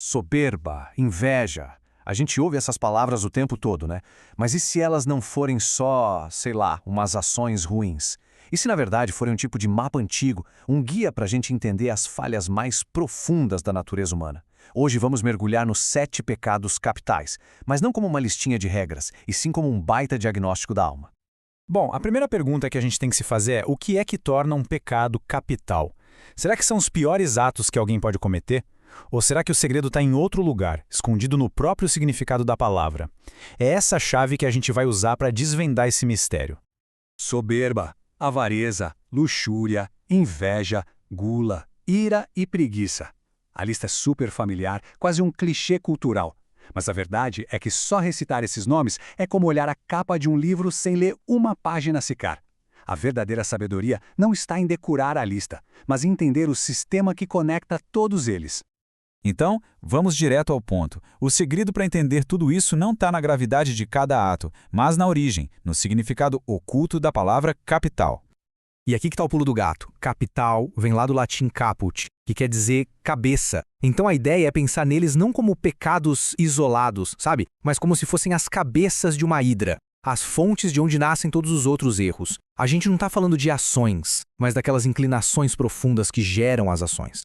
Soberba, inveja. A gente ouve essas palavras o tempo todo, né? Mas e se elas não forem só, sei lá, umas ações ruins? E se na verdade forem um tipo de mapa antigo, um guia para a gente entender as falhas mais profundas da natureza humana? Hoje vamos mergulhar nos 7 pecados capitais, mas não como uma listinha de regras, e sim como um baita diagnóstico da alma. Bom, a primeira pergunta que a gente tem que se fazer é: o que é que torna um pecado capital? Será que são os piores atos que alguém pode cometer? Ou será que o segredo está em outro lugar, escondido no próprio significado da palavra? É essa chave que a gente vai usar para desvendar esse mistério. Soberba, avareza, luxúria, inveja, gula, ira e preguiça. A lista é super familiar, quase um clichê cultural. Mas a verdade é que só recitar esses nomes é como olhar a capa de um livro sem ler uma página sequer. A verdadeira sabedoria não está em decorar a lista, mas em entender o sistema que conecta todos eles. Então, vamos direto ao ponto. O segredo para entender tudo isso não está na gravidade de cada ato, mas na origem, no significado oculto da palavra capital. E aqui que está o pulo do gato. Capital vem lá do latim caput, que quer dizer cabeça. Então a ideia é pensar neles não como pecados isolados, sabe? Mas como se fossem as cabeças de uma hidra, as fontes de onde nascem todos os outros erros. A gente não está falando de ações, mas daquelas inclinações profundas que geram as ações.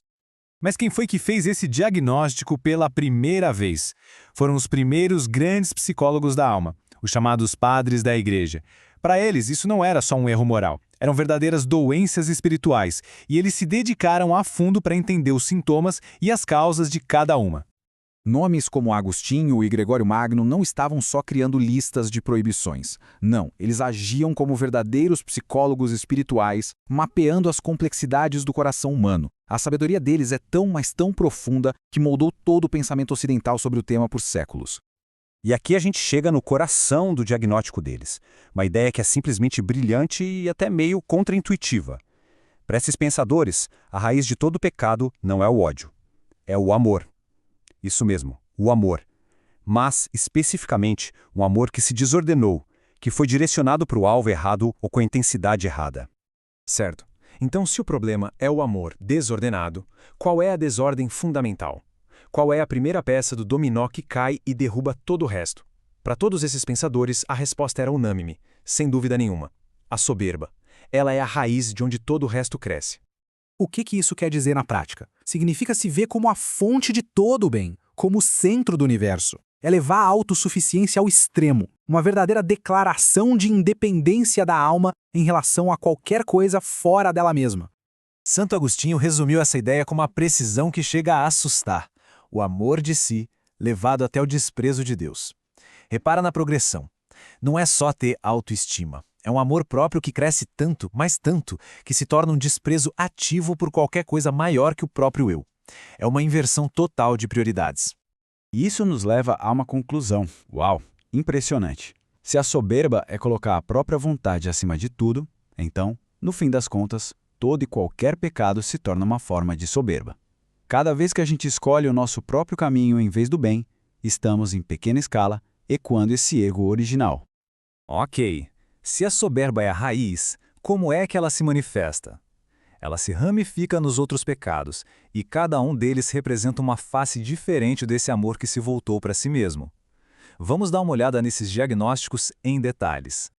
Mas quem foi que fez esse diagnóstico pela primeira vez? Foram os primeiros grandes psicólogos da alma, os chamados padres da igreja. Para eles, isso não era só um erro moral, eram verdadeiras doenças espirituais, e eles se dedicaram a fundo para entender os sintomas e as causas de cada uma. Nomes como Agostinho e Gregório Magno não estavam só criando listas de proibições. Não, eles agiam como verdadeiros psicólogos espirituais, mapeando as complexidades do coração humano. A sabedoria deles é tão, mas tão profunda que moldou todo o pensamento ocidental sobre o tema por séculos. E aqui a gente chega no coração do diagnóstico deles. Uma ideia que é simplesmente brilhante e até meio contraintuitiva. Para esses pensadores, a raiz de todo pecado não é o ódio, é o amor. Isso mesmo, o amor. Mas, especificamente, um amor que se desordenou, que foi direcionado para o alvo errado ou com a intensidade errada. Certo. Então, se o problema é o amor desordenado, qual é a desordem fundamental? Qual é a primeira peça do dominó que cai e derruba todo o resto? Para todos esses pensadores, a resposta era unânime, sem dúvida nenhuma. A soberba. Ela é a raiz de onde todo o resto cresce. O que isso quer dizer na prática? Significa se ver como a fonte de todo o bem, como o centro do universo. É levar a autossuficiência ao extremo, uma verdadeira declaração de independência da alma em relação a qualquer coisa fora dela mesma. Santo Agostinho resumiu essa ideia com uma precisão que chega a assustar: o amor de si, levado até o desprezo de Deus. Repara na progressão. Não é só ter autoestima. É um amor próprio que cresce tanto, mas tanto, que se torna um desprezo ativo por qualquer coisa maior que o próprio eu. É uma inversão total de prioridades. E isso nos leva a uma conclusão. Uau, impressionante. Se a soberba é colocar a própria vontade acima de tudo, então, no fim das contas, todo e qualquer pecado se torna uma forma de soberba. Cada vez que a gente escolhe o nosso próprio caminho em vez do bem, estamos, em pequena escala, ecoando esse ego original. Ok. Se a soberba é a raiz, como é que ela se manifesta? Ela se ramifica nos outros pecados, e cada um deles representa uma face diferente desse amor que se voltou para si mesmo. Vamos dar uma olhada nesses diagnósticos em detalhes.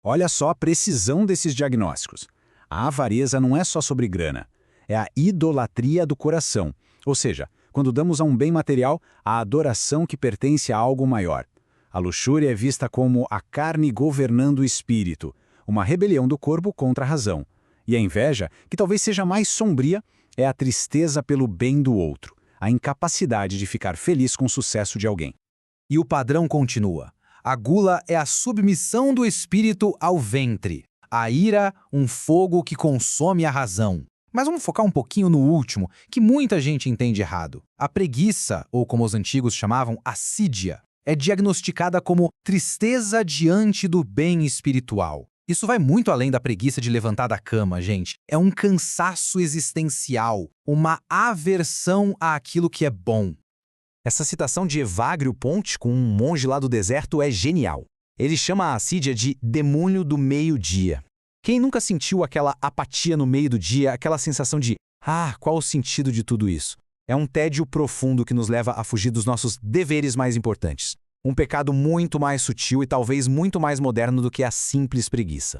Olha só a precisão desses diagnósticos. A avareza não é só sobre grana, é a idolatria do coração, ou seja, quando damos a um bem material, a adoração que pertence a algo maior. A luxúria é vista como a carne governando o espírito, uma rebelião do corpo contra a razão. E a inveja, que talvez seja mais sombria, é a tristeza pelo bem do outro, a incapacidade de ficar feliz com o sucesso de alguém. E o padrão continua. A gula é a submissão do espírito ao ventre. A ira, um fogo que consome a razão. Mas vamos focar um pouquinho no último, que muita gente entende errado. A preguiça, ou como os antigos chamavam, assídia, é diagnosticada como tristeza diante do bem espiritual. Isso vai muito além da preguiça de levantar da cama, gente. É um cansaço existencial, uma aversão àquilo que é bom. Essa citação de Evagrio Ponte com um monge lá do deserto é genial. Ele chama a assídia de demônio do meio-dia. Quem nunca sentiu aquela apatia no meio do dia, aquela sensação de qual o sentido de tudo isso? É um tédio profundo que nos leva a fugir dos nossos deveres mais importantes. Um pecado muito mais sutil e talvez muito mais moderno do que a simples preguiça.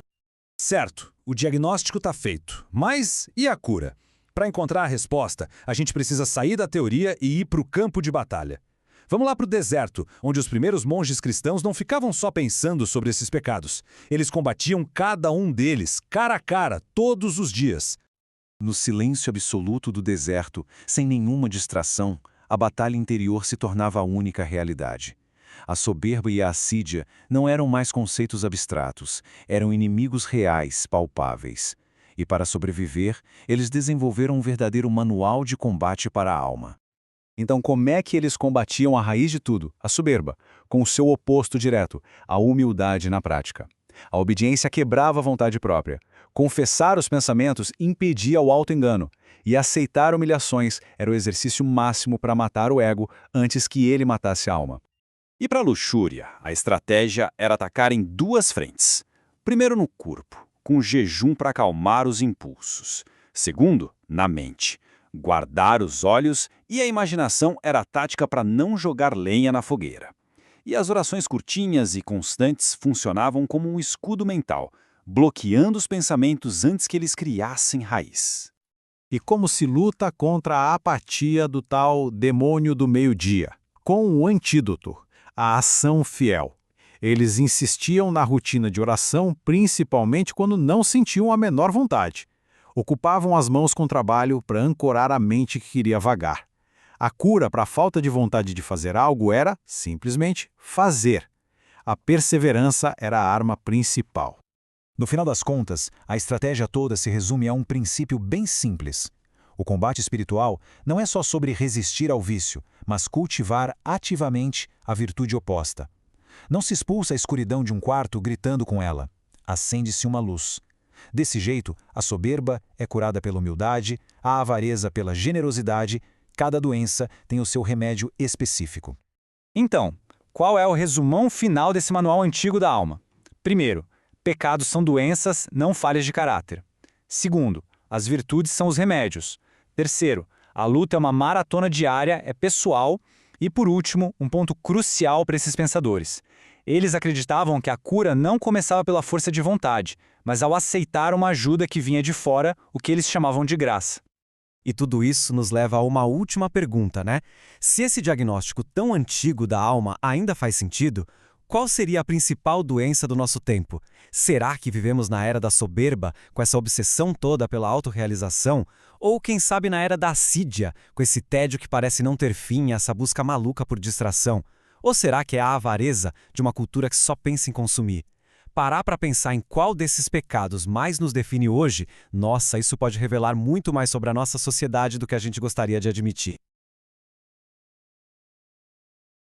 Certo, o diagnóstico está feito. Mas e a cura? Para encontrar a resposta, a gente precisa sair da teoria e ir para o campo de batalha. Vamos lá para o deserto, onde os primeiros monges cristãos não ficavam só pensando sobre esses pecados. Eles combatiam cada um deles, cara a cara, todos os dias. No silêncio absoluto do deserto, sem nenhuma distração, a batalha interior se tornava a única realidade. A soberba e a assídia não eram mais conceitos abstratos, eram inimigos reais, palpáveis. E para sobreviver, eles desenvolveram um verdadeiro manual de combate para a alma. Então, como é que eles combatiam a raiz de tudo, a soberba, com o seu oposto direto, a humildade na prática? A obediência quebrava a vontade própria. Confessar os pensamentos impedia o auto-engano. E aceitar humilhações era o exercício máximo para matar o ego antes que ele matasse a alma. E para a luxúria, a estratégia era atacar em duas frentes. Primeiro no corpo, com jejum para acalmar os impulsos. Segundo, na mente. Guardar os olhos e a imaginação era a tática para não jogar lenha na fogueira. E as orações curtinhas e constantes funcionavam como um escudo mental, bloqueando os pensamentos antes que eles criassem raiz. E como se luta contra a apatia do tal demônio do meio-dia? Com o antídoto, a ação fiel. Eles insistiam na rotina de oração, principalmente quando não sentiam a menor vontade. Ocupavam as mãos com trabalho para ancorar a mente que queria vagar. A cura para a falta de vontade de fazer algo era, simplesmente, fazer. A perseverança era a arma principal. No final das contas, a estratégia toda se resume a um princípio bem simples. O combate espiritual não é só sobre resistir ao vício, mas cultivar ativamente a virtude oposta. Não se expulsa a escuridão de um quarto gritando com ela. Acende-se uma luz. Desse jeito, a soberba é curada pela humildade, a avareza pela generosidade, cada doença tem o seu remédio específico. Então, qual é o resumão final desse manual antigo da alma? Primeiro, pecados são doenças, não falhas de caráter. Segundo, as virtudes são os remédios. Terceiro, a luta é uma maratona diária, é pessoal. E por último, um ponto crucial para esses pensadores. Eles acreditavam que a cura não começava pela força de vontade, mas ao aceitar uma ajuda que vinha de fora, o que eles chamavam de graça. E tudo isso nos leva a uma última pergunta, né? Se esse diagnóstico tão antigo da alma ainda faz sentido, qual seria a principal doença do nosso tempo? Será que vivemos na era da soberba, com essa obsessão toda pela autorrealização? Ou, quem sabe, na era da assídia, com esse tédio que parece não ter fim e essa busca maluca por distração? Ou será que é a avareza de uma cultura que só pensa em consumir? Parar para pensar em qual desses pecados mais nos define hoje, nossa, isso pode revelar muito mais sobre a nossa sociedade do que a gente gostaria de admitir.